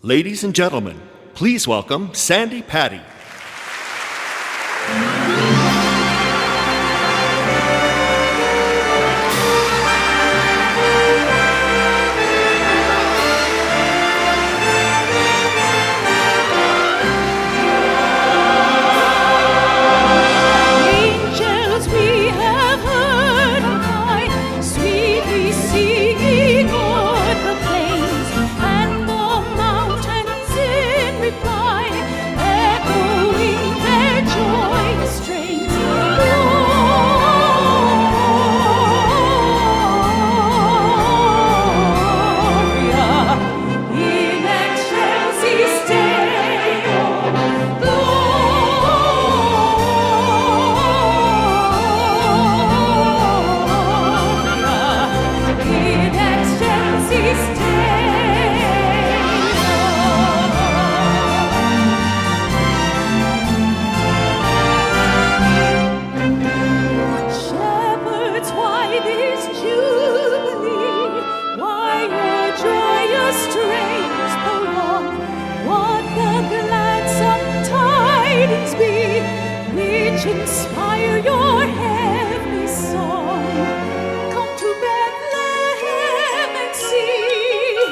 Ladies and gentlemen, please welcome Sandi Patty. Angels we have heard on high, sweetly singing o'er the plains, and the mountains in reply, echoing their joyous strains. Gloria in excelsis Deo. In excelsis Shepherds, why this jubilee? Why your joyous strains prolong? What the gladsome tidings be, which inspire your heavenly song? Come to Bethlehem and see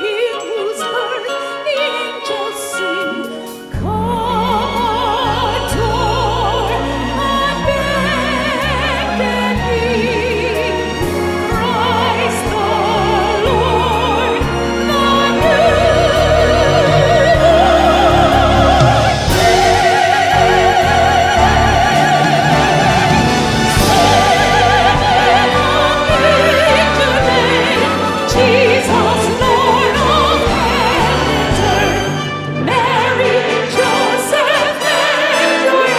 him whose birth the angels sing. Come, adore, abandon me, Christ the Lord, Jesus, Lord of heaven and earth, Mary, Joseph, and Joy,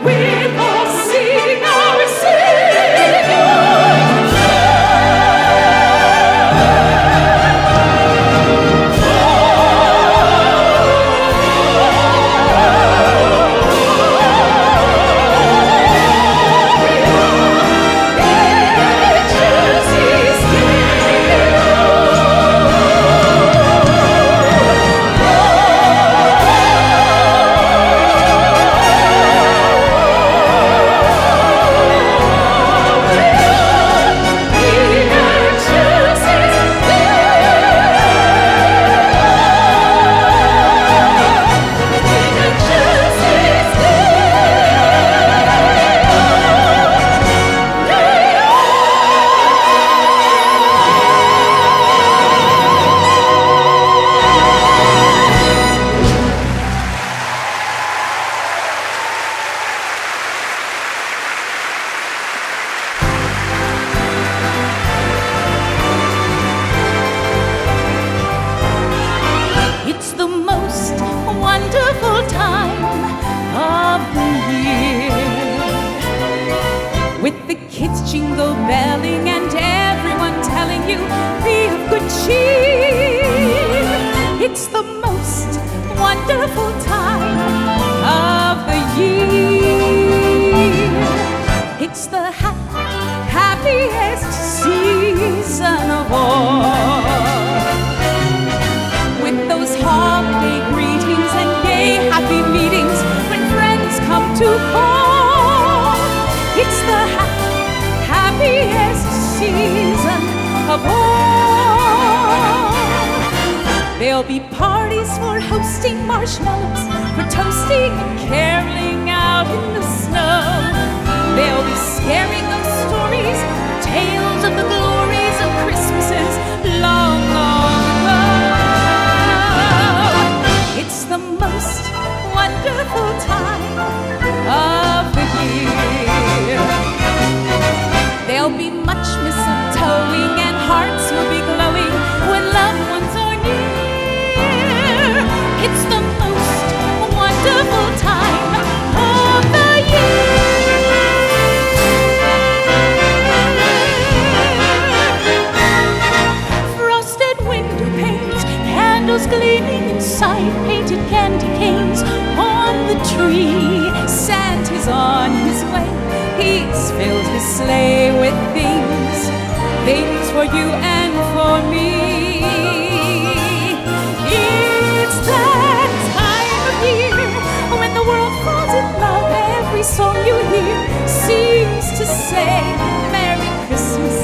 with us sing our Savior. It's the most wonderful time of the year, with the kids jingle belling and everyone telling you be of good cheer. It's the most wonderful time of the year. It's the happiest season of all, with those holiday greetings and gay happy meetings when friends come to call. It's the happiest season of all. There'll be parties for hosting, marshmallows for toasting and caroling out in the snow. They'll be scary ghost stories, tales of the glories of Christmases long, long ago. It's the most wonderful time of the year. There'll be much mistletoeing and hearts will be glowing when loved ones are near. It's the most wonderful time of the year. Frosted window panes, candles gleaming inside, painted candy canes on the tree. Santa's on his way, he's filled his sleigh with things for you and for me. It's say Merry Christmas.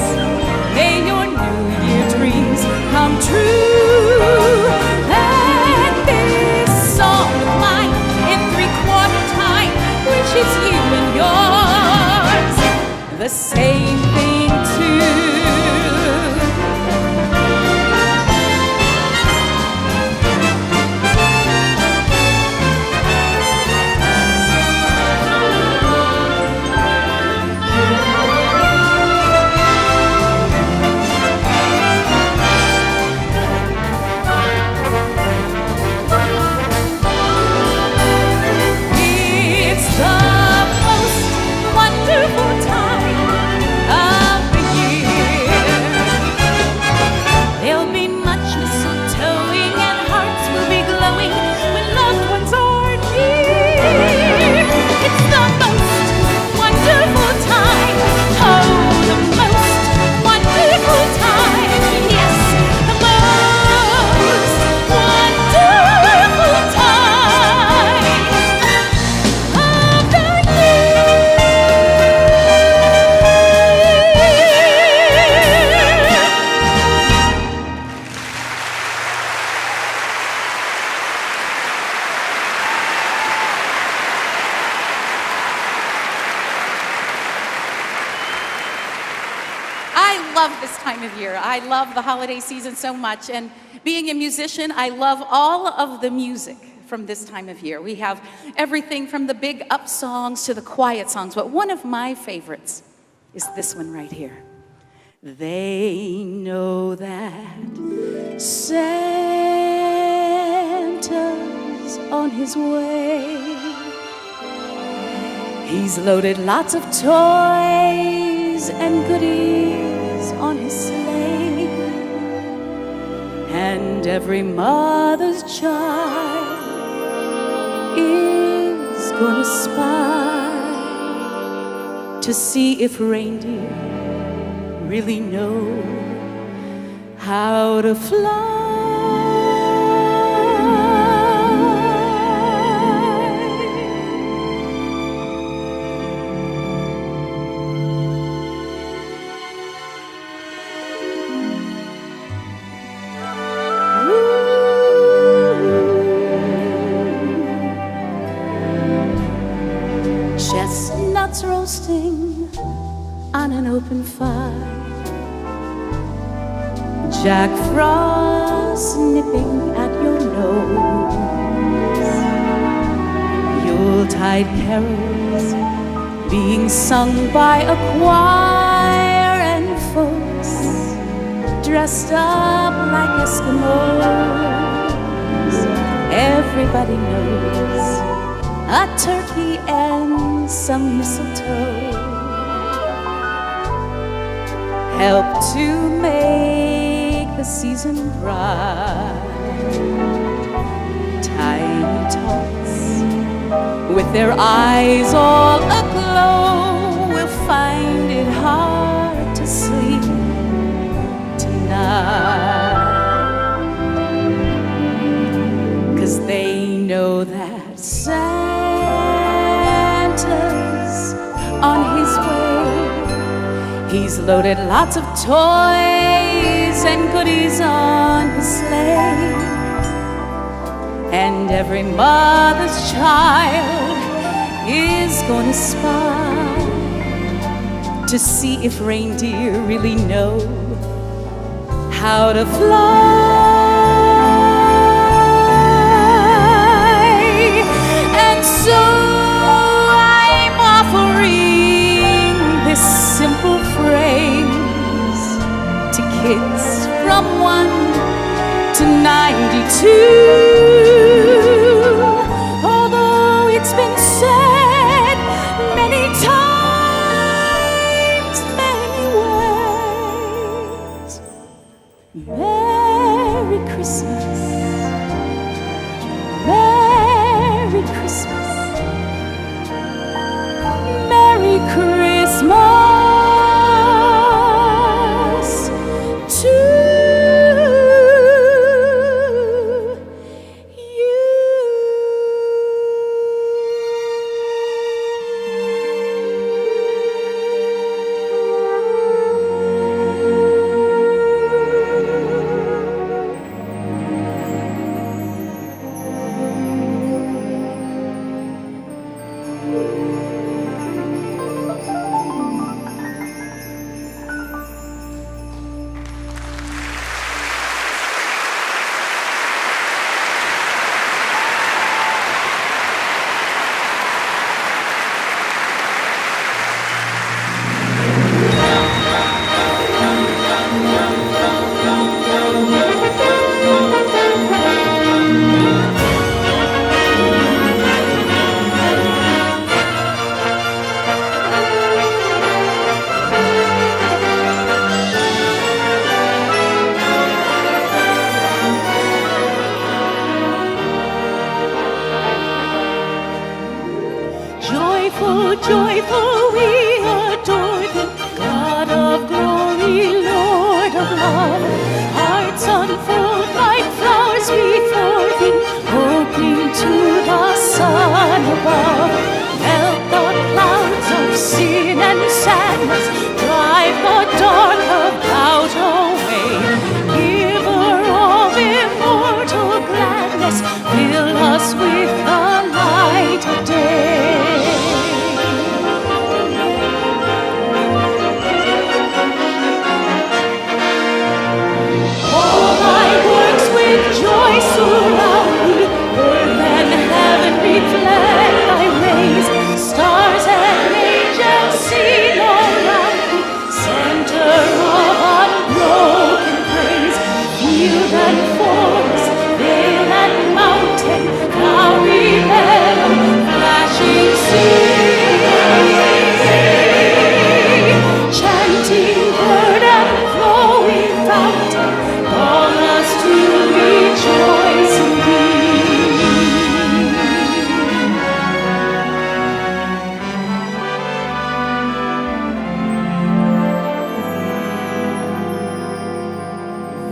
May your New Year dreams come true. And this song of mine in three-quarter time wishes you and yours the same thing too. I love this time of year. I love the holiday season so much, and being a musician, I love all of the music from this time of year. We have everything from the big up songs to the quiet songs, but one of my favorites is this one right here. They know that Santa's on his way. He's loaded lots of toys and goodies on his sleigh, and every mother's child is gonna spy to see if reindeer really know how to fly. Chestnuts roasting on an open fire, Jack Frost nipping at your nose, Yuletide carols being sung by a choir, and folks dressed up like Eskimos. Everybody knows a turkey and some mistletoe help to make the season bright. Tiny tots with their eyes all aglow will find it hard to sleep tonight, 'cause they know that Santa's on his way. He's loaded lots of toys and goodies on his sleigh, and every mother's child is gonna spy to see if reindeer really know how to fly. And so I'm offering this simple phrase to kids from 1 to 92. Although it's been said many times, many ways, Merry Christmas, Merry Christmas, Merry Christmas to joyful we adore thee, God of glory, Lord of love. Hearts unfold like flowers before thee, hoping to the sun above. Melt the clouds of sin and sadness, drive the dark about away. Giver of immortal gladness, fill us with the light of day. All thy works with joy surround thee, earth and heaven reflect thy rays. Stars and angels sing around thee, center of unbroken praise. Field and forest, vale and mountain, flowery meadow, flashing sea. Chanting bird and flowing fountain, call us to rejoice in thee.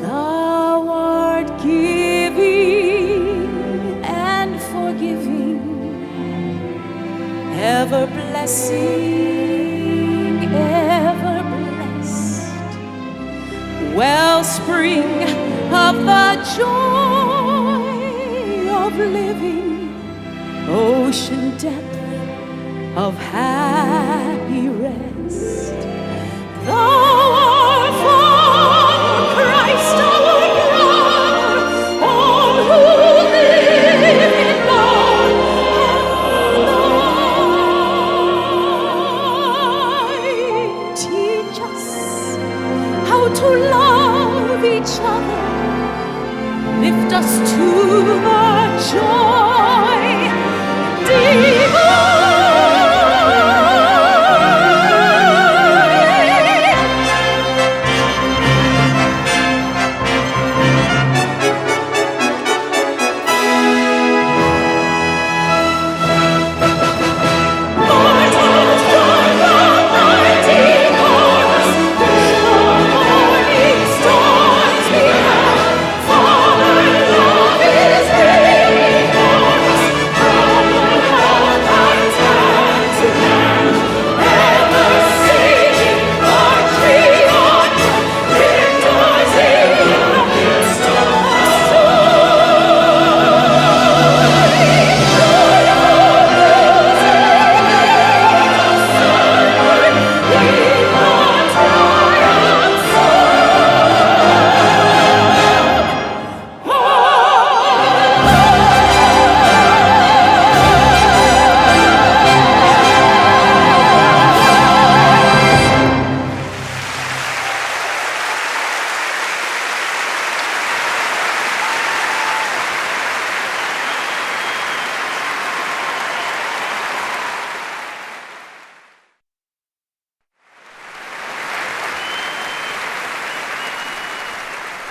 Thou art giving and forgiving, ever blessing, ever blessed, wellspring of the joy of living, ocean depth of happy rest. Thou art for Christ our brother, all who live in love. Teach us how to love each other, lift us to the joy divine. Mortals join the mighty chorus, wish the morning stars behind. Father, love is bringing us, Father, love binds hand to hand. Ever singing our triumph, victors in the midst of the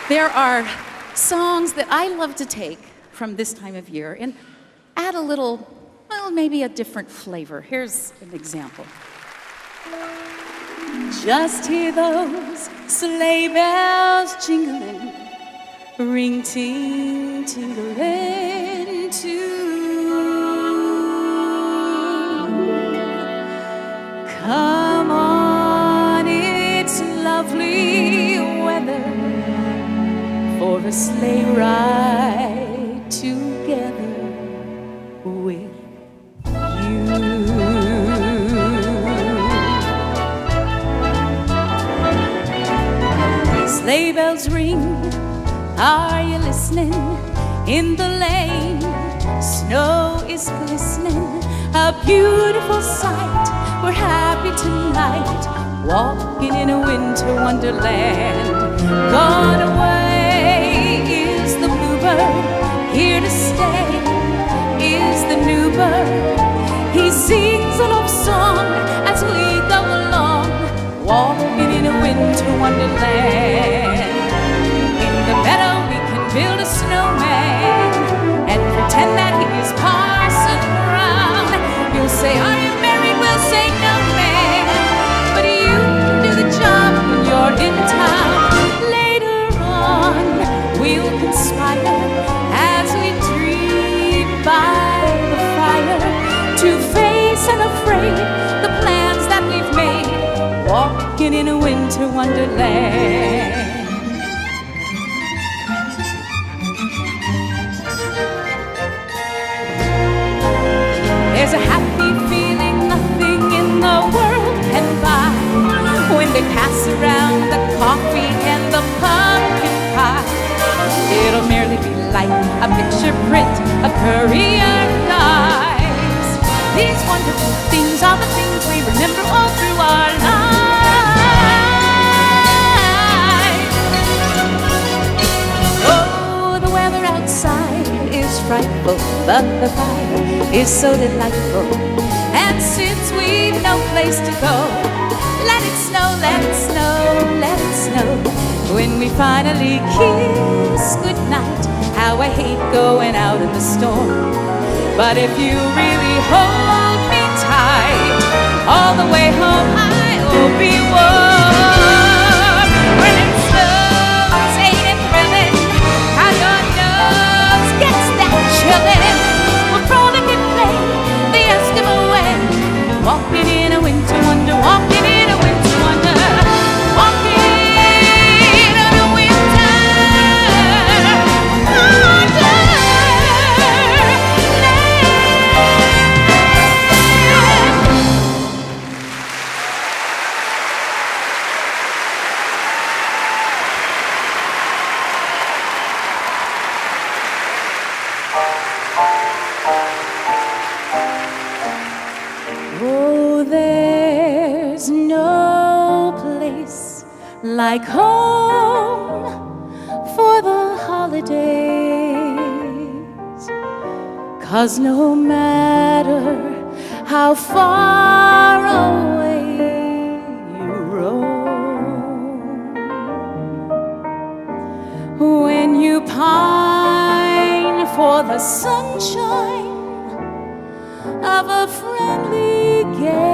There are songs that I love to take from this time of year and add a little, well, maybe a different flavor. Here's an example. Just hear those sleigh bells jingling, ring ting tingling too. Come on, it's lovely weather for a sleigh ride together with you. Sleigh bells ring, are you listening? In the lane, snow is glistening, a beautiful sight. We're happy tonight, walking in a winter wonderland. Gone away is the bluebird, here to stay is the new bird. He sings a love song as we go along, walking in a winter wonderland. In the meadow we can build a snowman and pretend that he is Parson Brown. You'll say, are you married? We'll say, winter wonderland. There's a happy feeling nothing in the world can buy when they pass around the coffee and the pumpkin pie. It'll merely be like a picture print of career lives. These wonderful things are the things we remember all through our lives. Oh, the weather outside is frightful, but the fire is so delightful. And since we've no place to go, let it snow, let it snow, let it snow. When we finally kiss goodnight, how I hate going out in the storm. But if you really hold me tight, all the way home I'll be warm. When it snows, ain't it thrilling? How your nose gets that chillin'. We'll frolic and play the Eskimo way, walking in a winter wonder, walking in a winter wonder, walking in a winter wonderland. Oh, there's no place like home for the holidays, 'cause no matter how far away you roam, when you pine for the sunshine of a friendly gaze,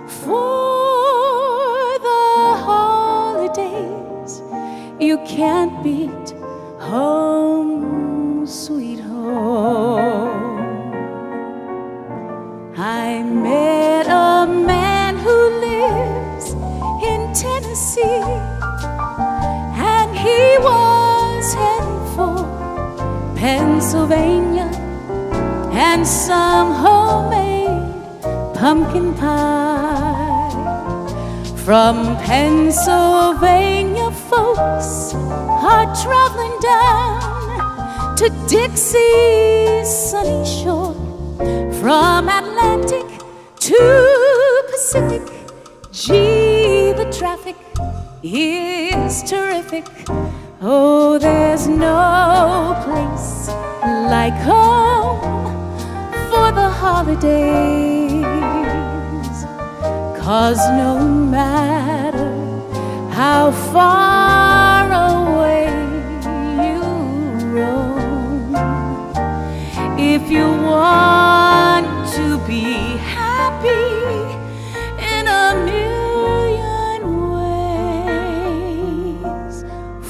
for the holidays you can't beat home, sweet home. I met a man who lives in Tennessee, and he was heading for Pennsylvania and some homemade pumpkin pie. From Pennsylvania, folks are traveling down to Dixie's sunny shore. From Atlantic to Pacific, gee, the traffic is terrific. Oh, there's no place like home for the holidays, 'cause no matter how far away you roam, if you want to be happy in a million ways,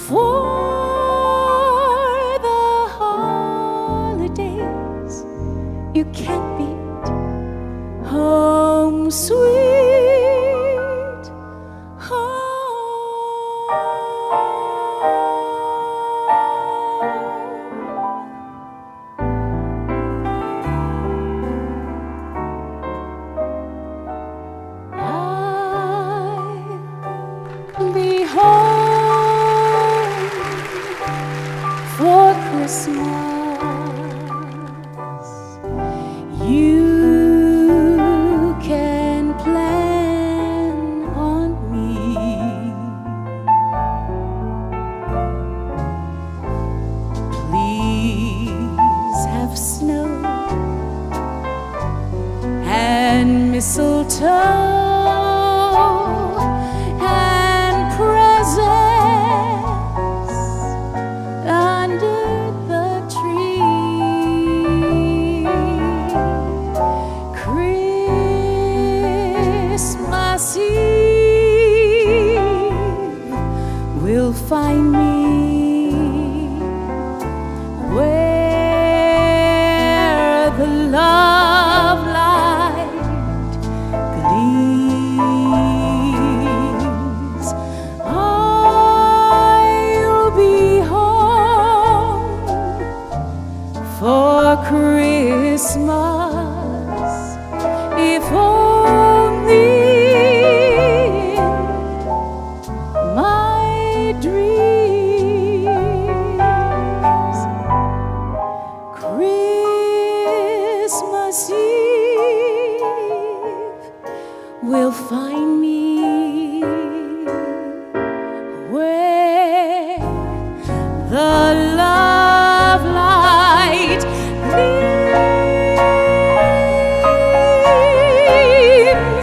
for the holidays you can't beat home, sweet I'll be home for Christmas. You can plan on me. Please have snow and mistletoe and presents under the tree. Christmas Eve will find me where the love light gleams. Christmas, if only in my dreams. Christmas Eve will find me where the love light gleams.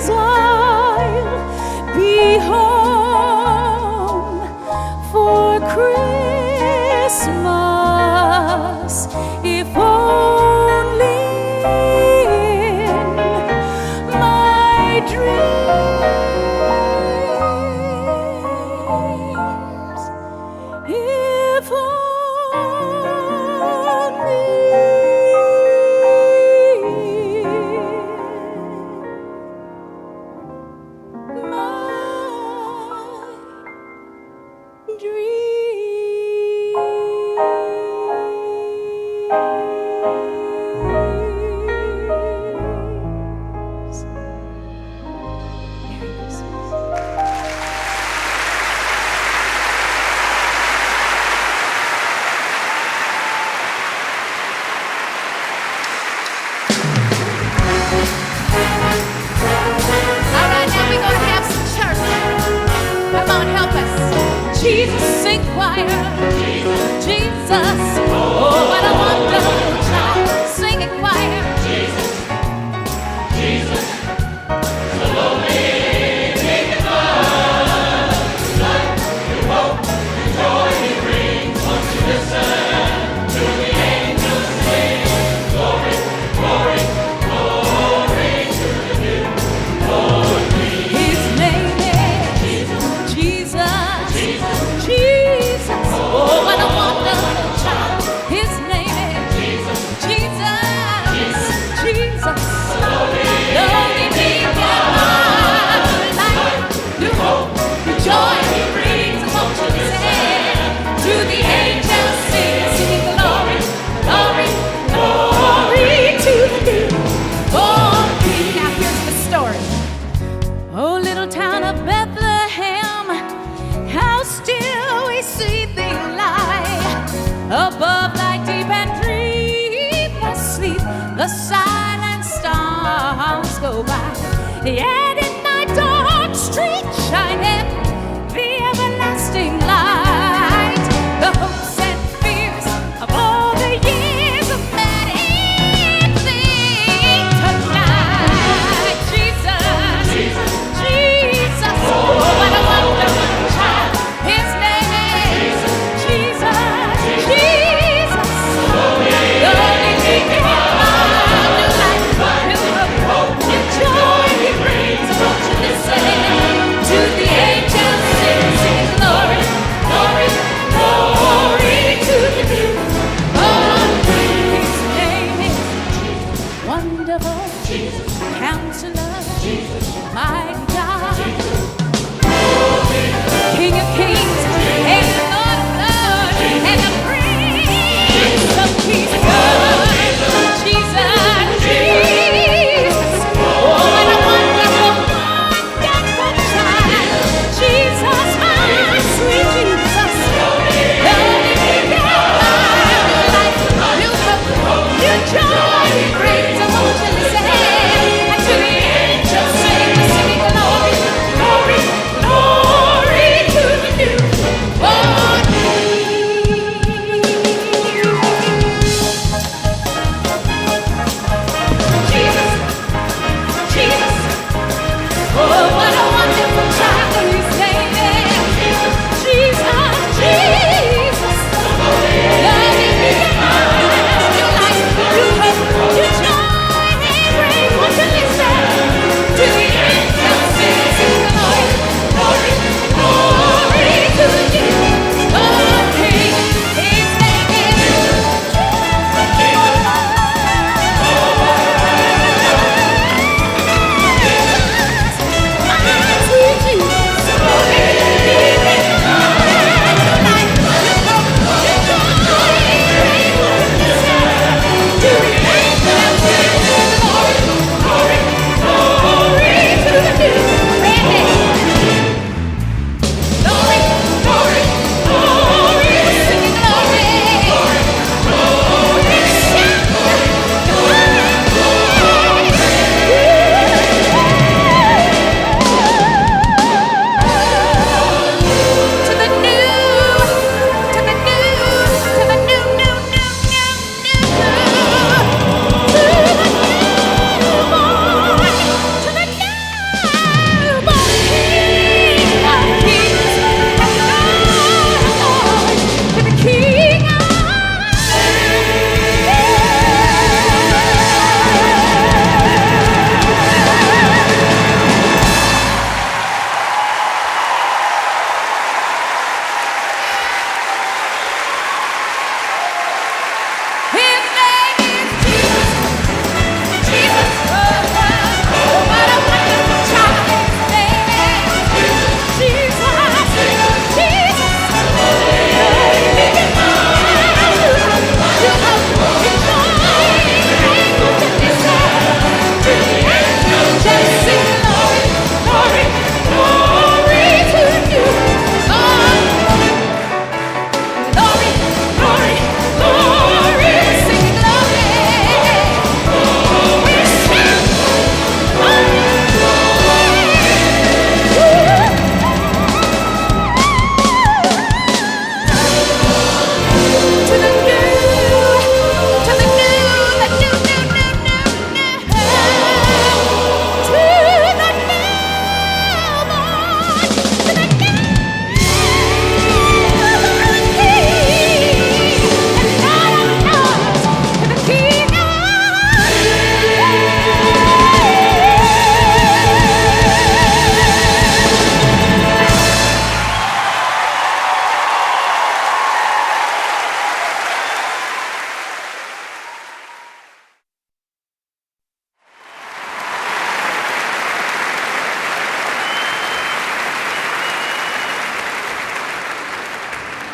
I'll be home for Christmas, if only in my dreams. If only my dreams. Merry Christmas. All right, now we're gonna have some church. Come on, help us. Jesus, sing choir. Jesus, oh, what a wonderful child. Sing it, choir. His name is Jesus. Jesus, oh, what a wonderful child. His name is Jesus. Jesus, lonely me in my life. New hope, new joy he brings. Won't you listen to the angels sing, sing glory, glory, glory to the King. Oh, King. Now here's the story. Oh, little town of Bethlehem, how still we see thee lie above thy deep and dreamless sleep. The silent stars go by, yet in thy dark street shineth the everlasting light. The hopes and fears of all the years of man sing tonight. Jesus, Jesus, oh, what a wonderful child. His name is Jesus, Jesus. Lonely me in my new life, new hope, new joy he brings.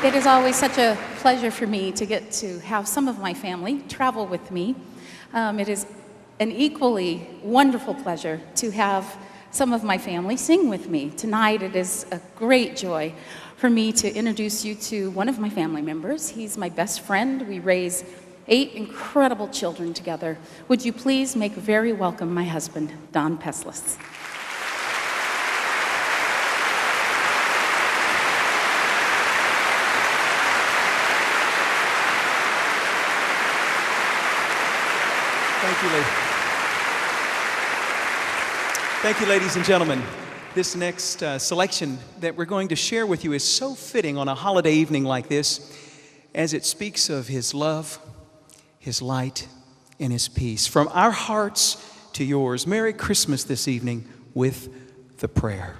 It is always such a pleasure for me to get to have some of my family travel with me. It is an equally wonderful pleasure to have some of my family sing with me. Tonight it is a great joy for me to introduce you to one of my family members. He's my best friend. We raise 8 incredible children together. Would you please make very welcome my husband, Don Peslis. Thank you, ladies. Thank you, ladies and gentlemen. This next selection that we're going to share with you is so fitting on a holiday evening like this, as it speaks of His love, His light, and His peace. From our hearts to yours, Merry Christmas this evening with the prayer.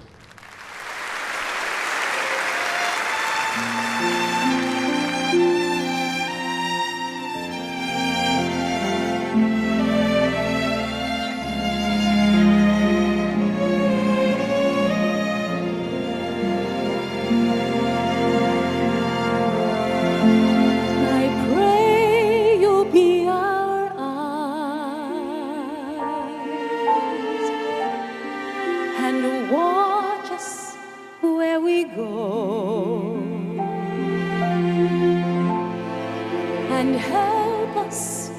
And help us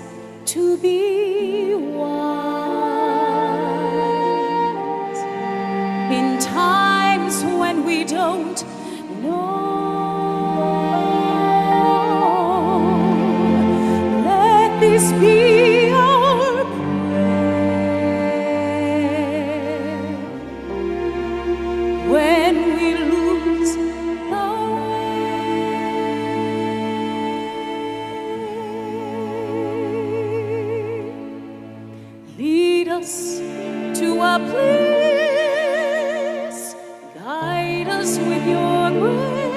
to be wise in times when we don't know. Let this be our prayer when we lose our lead us to a place, guide us with your grace,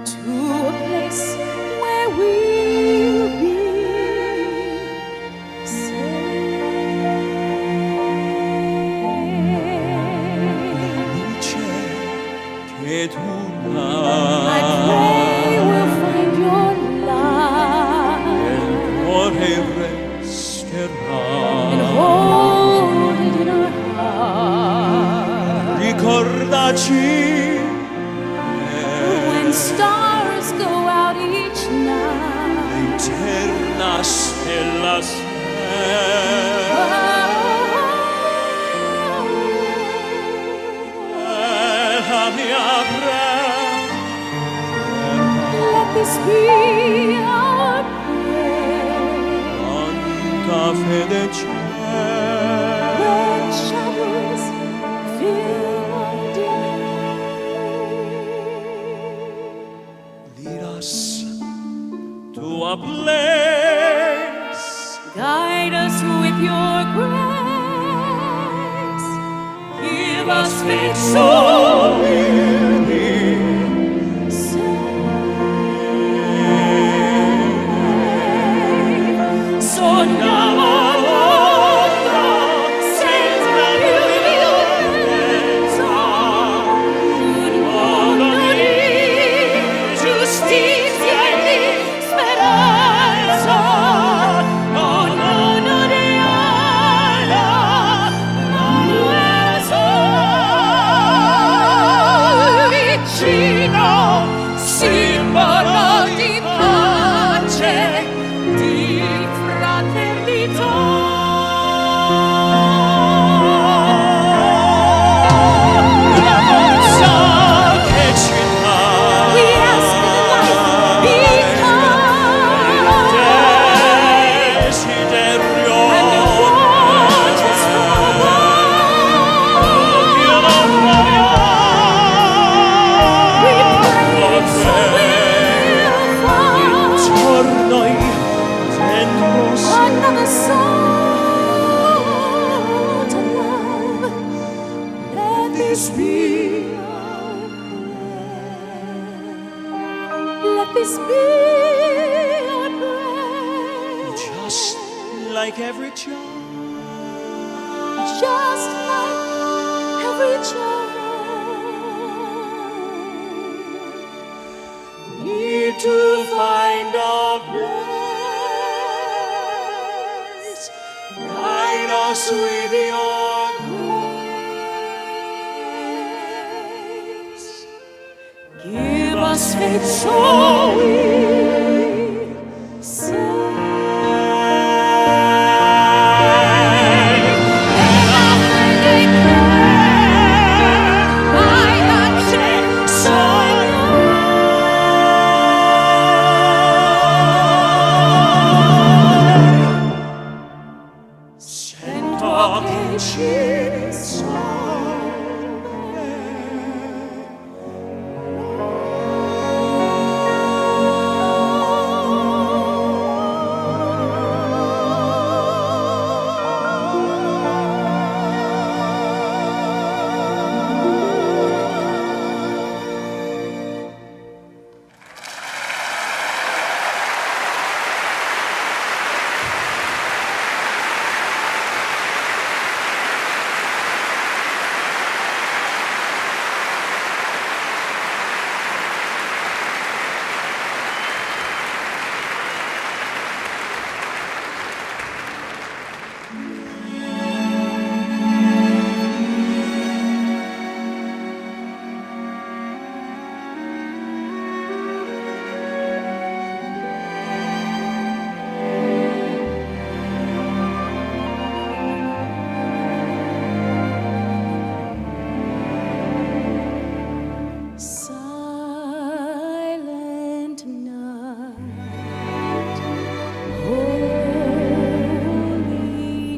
to a place where we'll be safe. I pray we'll find your love and hold it in our heart. When stars go out each night, let this be our prayer. When shadows fill our day, Lead us to a place. guide us with your grace. Give us faith so we'll be safe. So now simbolo di pace, di fraternità. La forza che ci dà. We ask that life be kind. Desiderio. And the waters from above. We pray so another soul to love. Let this be our prayer. Let this be our prayer. Just like every child, just like every child. to find a place. Guide us with your grace. Give us faith so we silent night, holy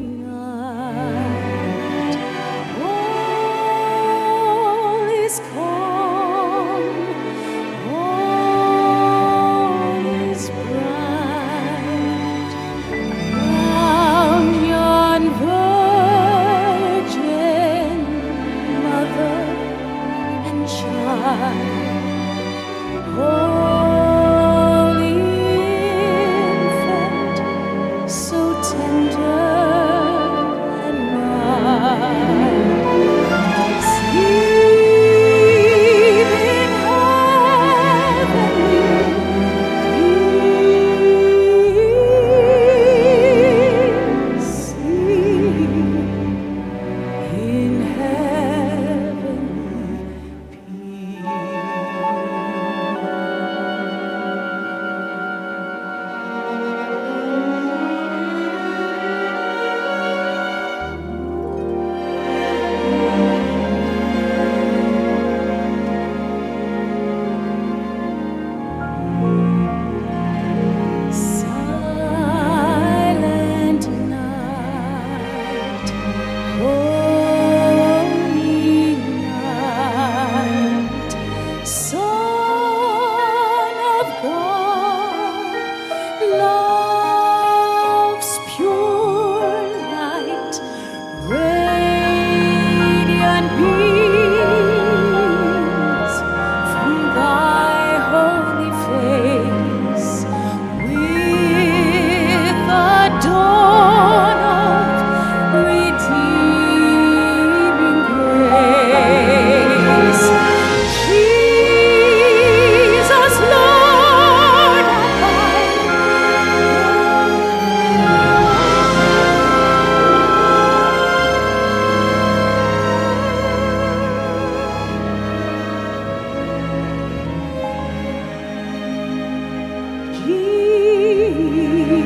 night, all is calm, all is bright, round yon virgin mother and child. Holy infant, so tender and mild, sleep in heavenly peace, sleep in heavenly peace. Silent night, holy night, Son of God, love's pure light, radiant beams from thy holy face, with the dawn of redeeming grace. Jesus, Lord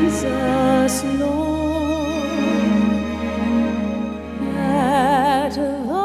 Jesus, Lord, at thy word.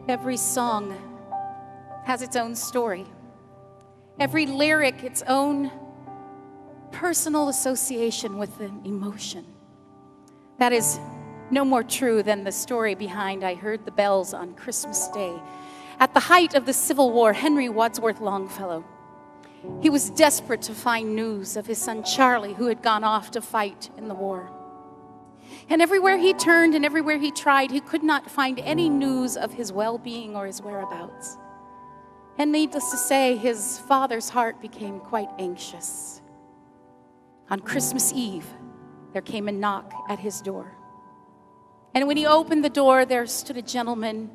Every song has its own story. Every lyric, its own personal association with an emotion. That is no more true than the story behind I Heard the Bells on Christmas Day. At the height of the Civil War, Henry Wadsworth Longfellow, he was desperate to find news of his son Charlie, who had gone off to fight in the war. And everywhere he turned and everywhere he tried, he could not find any news of his well-being or his whereabouts. And needless to say, his father's heart became quite anxious. On Christmas Eve, there came a knock at his door. And when he opened the door, there stood a gentleman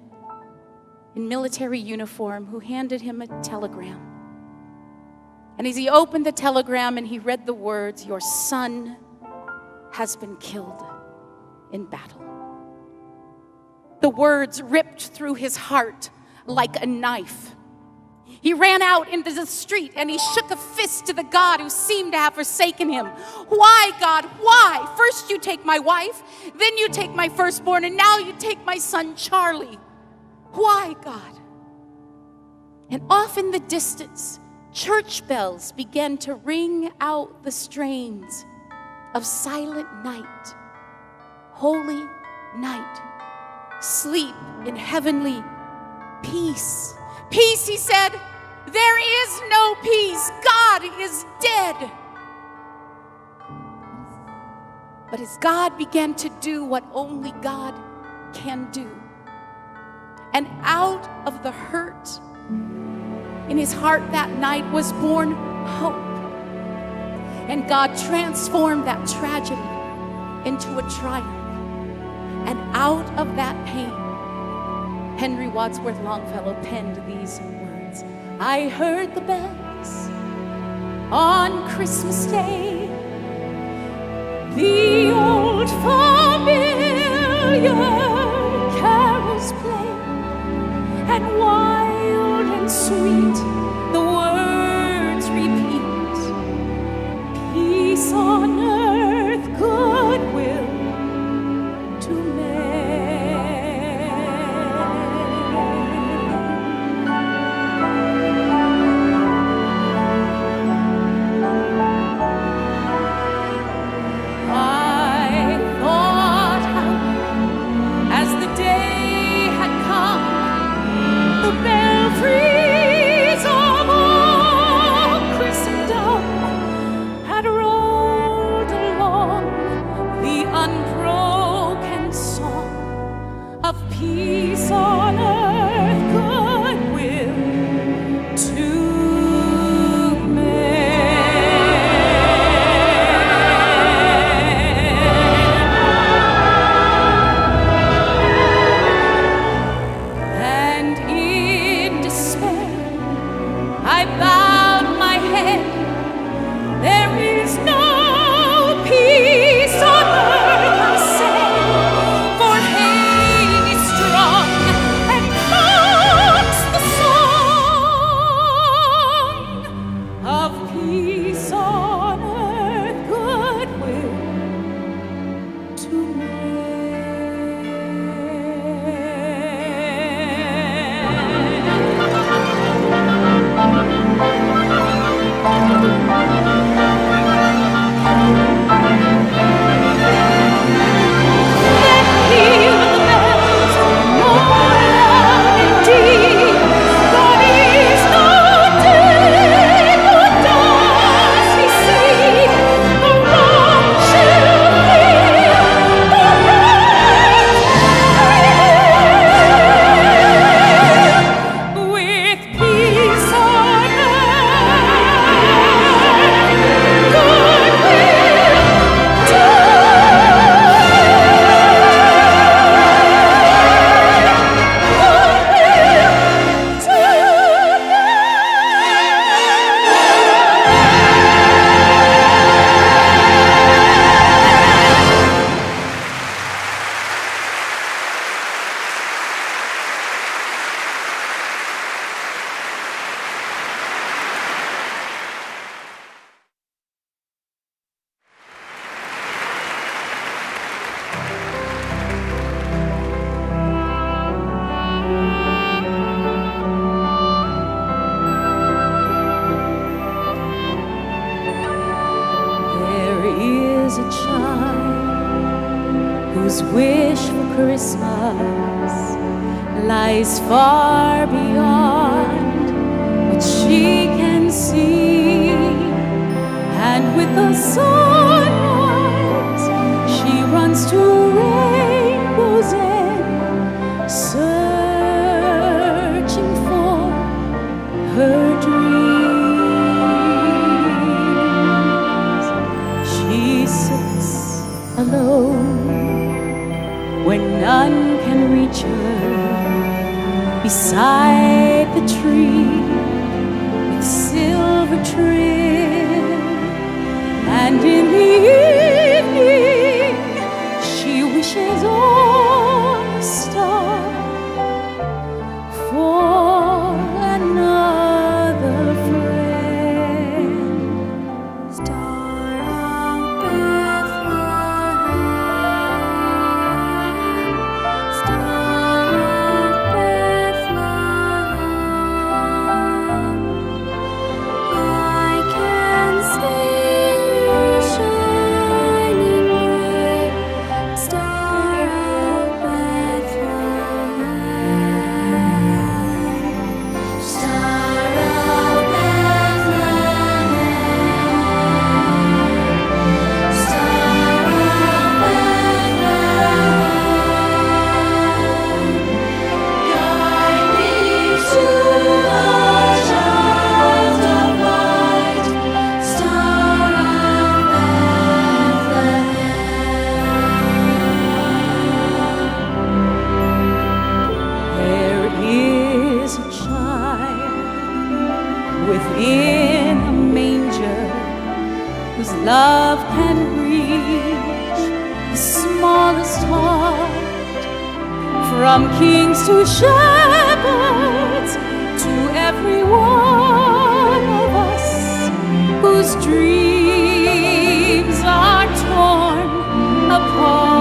in military uniform who handed him a telegram. And as he opened the telegram and he read the words, "Your son has been killed in battle." The words ripped through his heart like a knife. He ran out into the street and he shook a fist to the God who seemed to have forsaken him. "Why, God, why? First you take my wife, then you take my firstborn, and now you take my son Charlie. Why, God?" And off in the distance, church bells began to ring out the strains of Silent Night, Holy Night, sleep in heavenly peace. Peace, he said. There is no peace. God is dead. But as God began to do what only God can do, and out of the hurt in his heart that night was born hope. And God transformed that tragedy into a triumph. And out of that pain, Henry Wadsworth Longfellow penned these words. I heard the bells on Christmas Day, the old familiar carols play, and wild and sweet the words repeat, peace on earth, goodwill to men. I thought how, as the day had come, the belfries Christmas lies far beyond what she can see, and with the sunrise she runs to rainbow's end, searching for her dreams. She sits alone when none can reach her, beside the tree with silver trim, and in the evening she wishes on a star for another friend. Star of Bethlehem, Star of Bethlehem, I can see you shining bright, Star of Bethlehem, Star of Bethlehem, Star of Bethlehem, guide me to the child of light, Star of Bethlehem. There is a child within a manger whose love can reach the smallest heart. From kings to shepherds, to every one of us whose dreams are torn apart.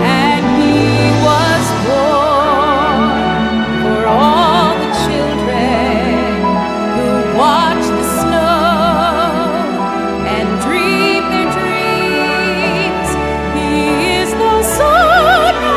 And he was born for all the children who watch the snow and dream their dreams. He is the sunrise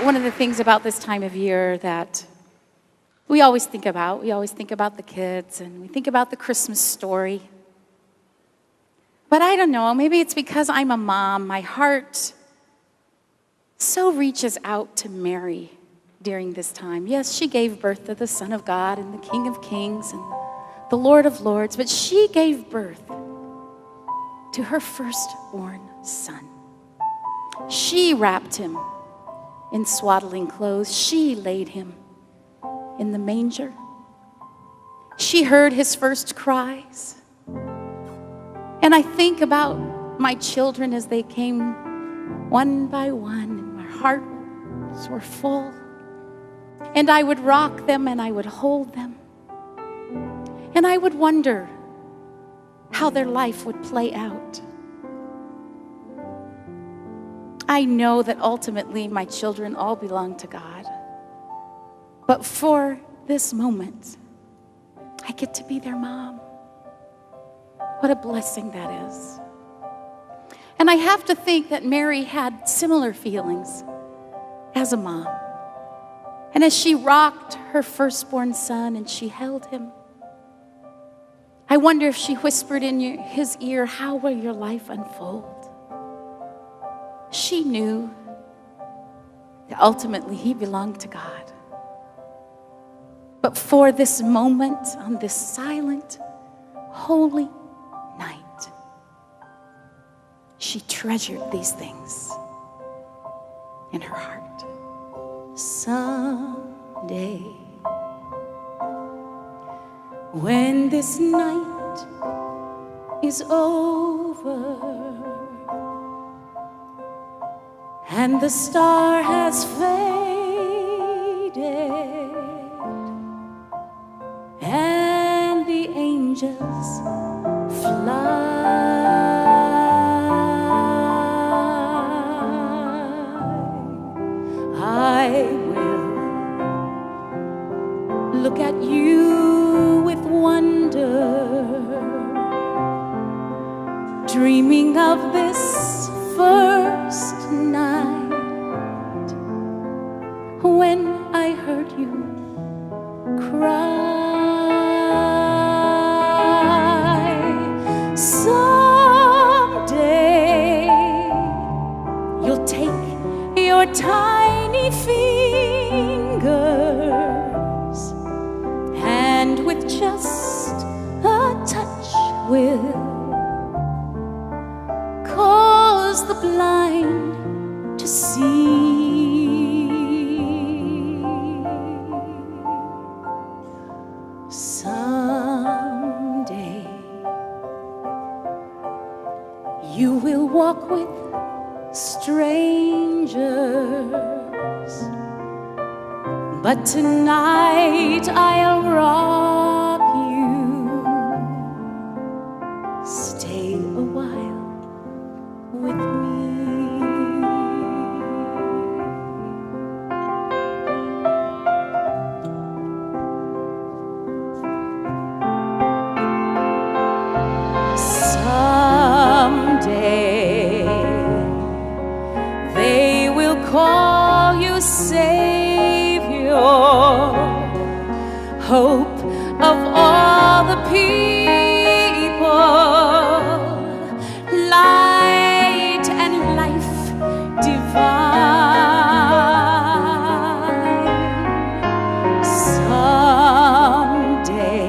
one of the things about this time of year that we always think about the kids, and we think about the Christmas story. But I don't know, maybe it's because I'm a mom, my heart so reaches out to Mary during this time. Yes, she gave birth to the Son of God and the King of Kings and the Lord of Lords, but she gave birth to her firstborn son. She wrapped him in swaddling clothes. She laid him in the manger. She heard his first cries. And I think about my children as they came one by one, and my hearts were full. And I would rock them and I would hold them. And I would wonder how their life would play out. I know that ultimately my children all belong to God. But for this moment, I get to be their mom. What a blessing that is. And I have to think that Mary had similar feelings as a mom. And as she rocked her firstborn son and she held him, I wonder if she whispered in his ear, "How will your life unfold?" She knew that ultimately he belonged to God. But for this moment, on this silent, holy night, she treasured these things in her heart. Someday, when this night is over and the star has faded and the angels fly, I will look at you with wonder, dreaming of this first night when I heard you cry. Someday you'll take your tiny fingers and with just a touch will cause the blind to see. Someday you will walk with strangers, but tonight I'll rock you. Stay a while with me. Someday they will call you Savior, hope of all the people, light and life divine. Someday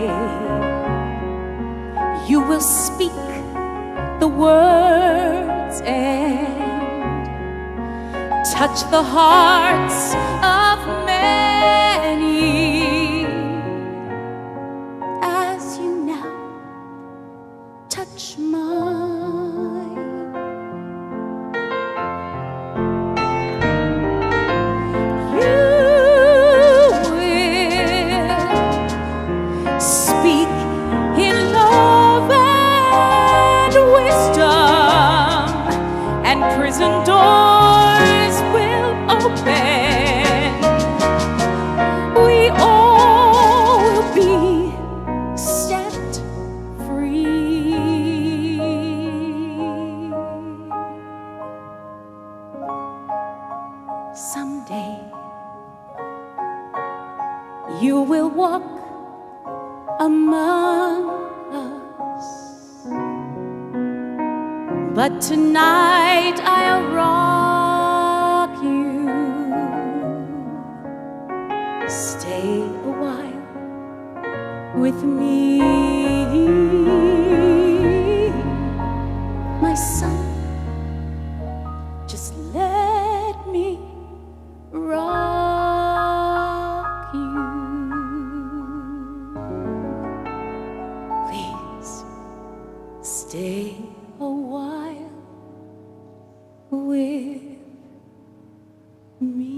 you will speak the words and touch the hearts of many as you now touch mine. You will speak in love and wisdom, and prison doors will open. We all will be set free. Someday you will walk among us. But tonight I'll rock you. Stay a while with me, my son. Just let me rock you. Please stay a while with me.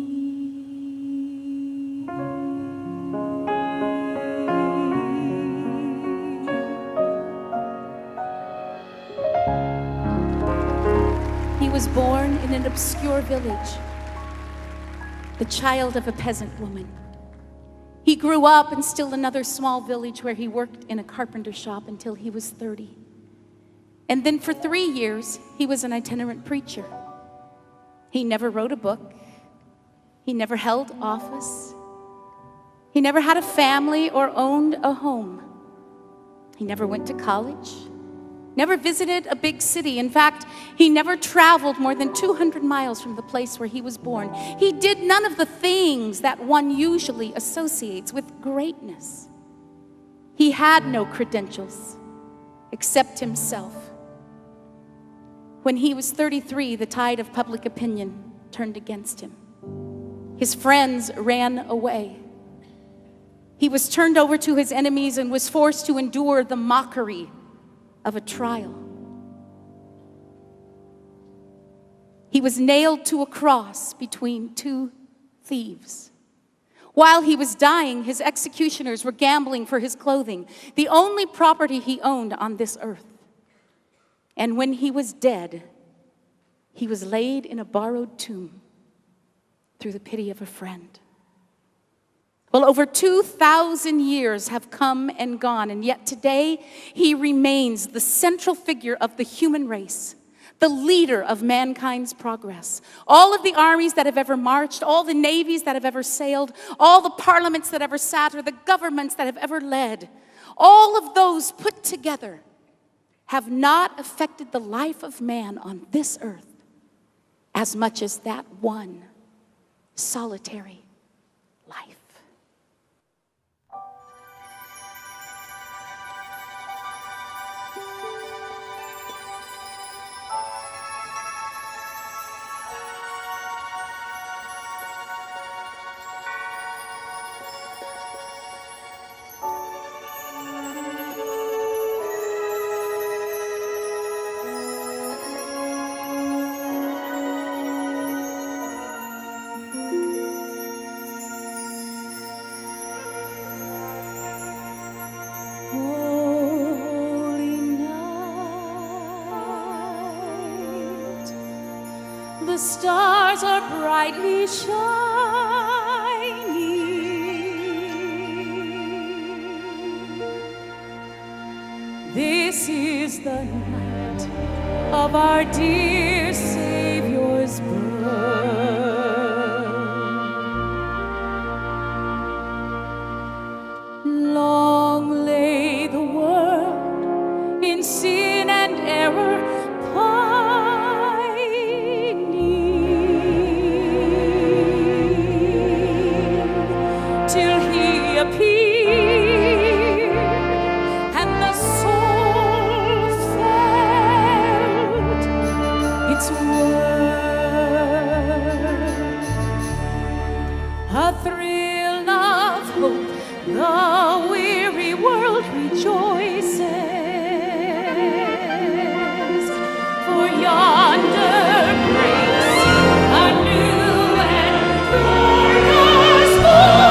He was born in an obscure village, the child of a peasant woman. He grew up in still another small village where he worked in a carpenter shop until he was 30. And then for 3 years, he was an itinerant preacher. He never wrote a book. He never held office. He never had a family or owned a home. He never went to college, never visited a big city. In fact, he never traveled more than 200 miles from the place where he was born. He did none of the things that one usually associates with greatness. He had no credentials except himself. When he was 33, the tide of public opinion turned against him. His friends ran away. He was turned over to his enemies and was forced to endure the mockery of a trial. He was nailed to a cross between two thieves. While he was dying, his executioners were gambling for his clothing, the only property he owned on this earth. And when he was dead, he was laid in a borrowed tomb through the pity of a friend. Well, over 2,000 years have come and gone, and yet today he remains the central figure of the human race, the leader of mankind's progress. All of the armies that have ever marched, all the navies that have ever sailed, all the parliaments that ever sat, or the governments that have ever led, all of those put together have not affected the life of man on this earth as much as that one solitary life. The stars are brightly shining. This is the night of our dear Savior's birth. Long lay the world in sin and error, till he appeared, and the soul felt its worth. A thrill of hope, the weary world rejoices, for yonder breaks a new and glorious voices.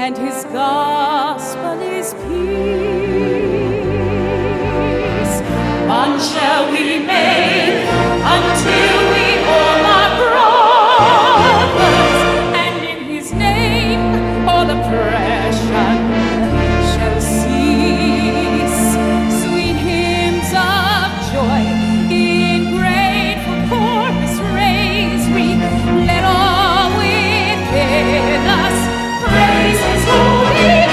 and his gospel is peace. One shall we make until we all are brothers, and in his name all oppression shall cease. Sweet hymns of joy in grateful chorus raise we, let all within us praise his holy name.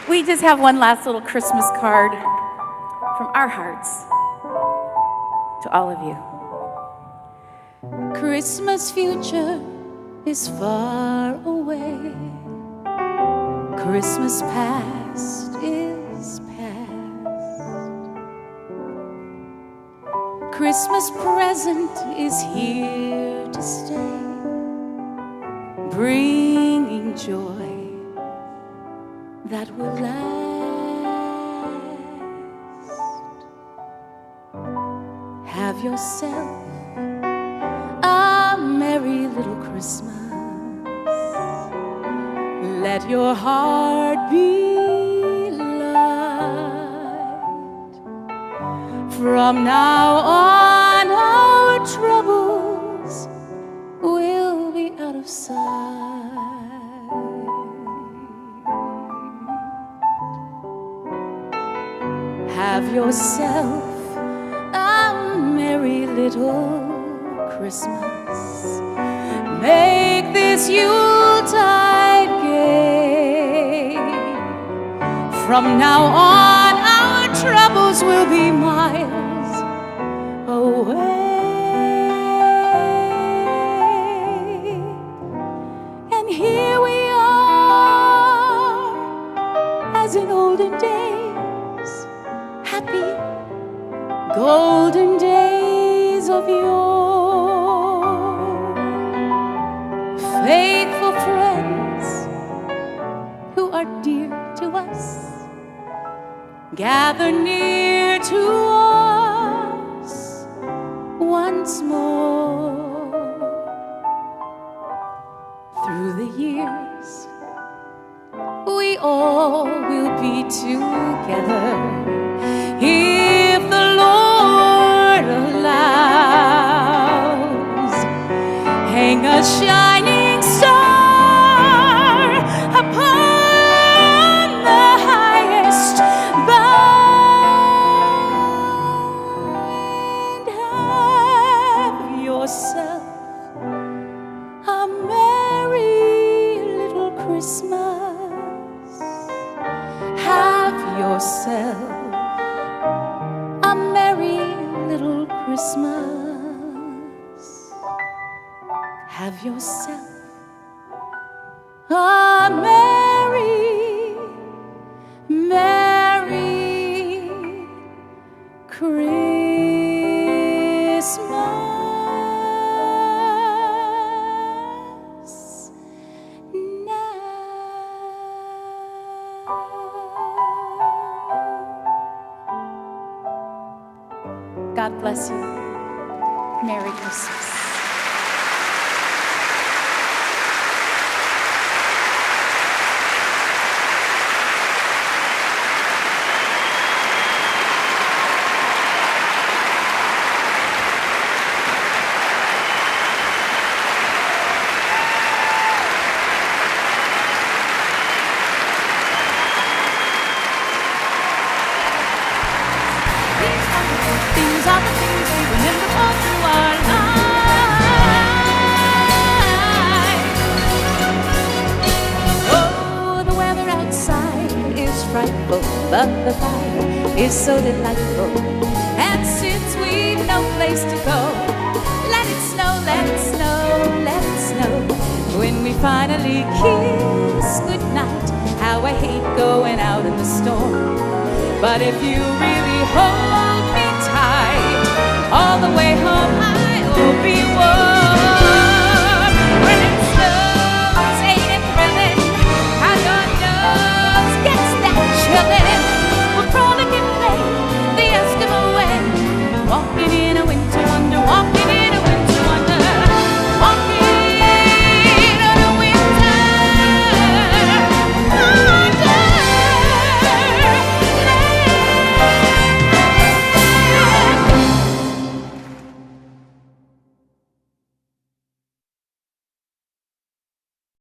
We just have one last little Christmas card from our hearts to all of you. Christmas future is far away. Christmas past is past. Christmas present is here to stay, bringing joy that will last. Have yourself a merry little Christmas. Let your heart be light. From now on, our troubles will be out of sight. Have yourself a merry little Christmas. Make this Yuletide gay. From now on, our troubles will be miles away. And here we are, as in olden days, happy golden days of yore. Faithful friends who are dear to us, gather near to us once more. Through the years, we all will be together, if the Lord allows. Hang a shining star upon the highest bough, and have yourself a merry little Christmas. Have yourself a merry little Christmas. Have yourself a merry, merry Christmas now. God bless you. Merry Christmas. These are the things we remember all through our lives. Oh, the weather outside is frightful, but the fire is so delightful. And since we've no place to go, let it snow, let it snow, let it snow. When we finally kiss goodnight, how I hate going out in the storm. But if you really hold me tight, all the way home I'll be warm.